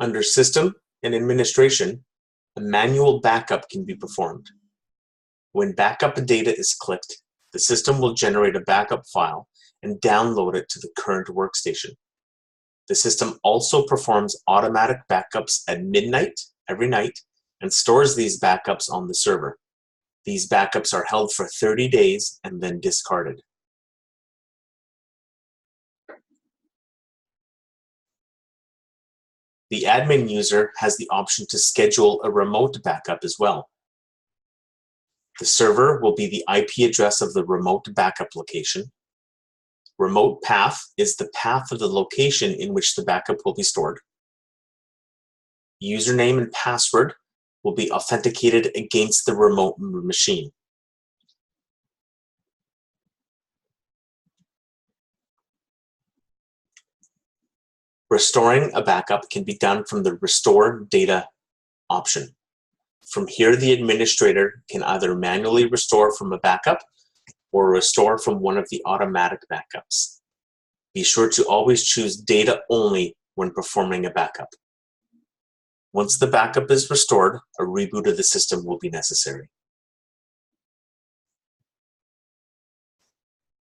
Under System and Administration, a manual backup can be performed. When backup data is clicked, the system will generate a backup file and download it to the current workstation. The system also performs automatic backups at midnight every night and stores these backups on the server. These backups are held for 30 days and then discarded. The admin user has the option to schedule a remote backup as well. The server will be the IP address of the remote backup location. Remote path is the path of the location in which the backup will be stored. Username and password will be authenticated against the remote machine. Restoring a backup can be done from the Restore Data option. From here, the administrator can either manually restore from a backup or restore from one of the automatic backups. Be sure to always choose Data Only when performing a backup. Once the backup is restored, a reboot of the system will be necessary.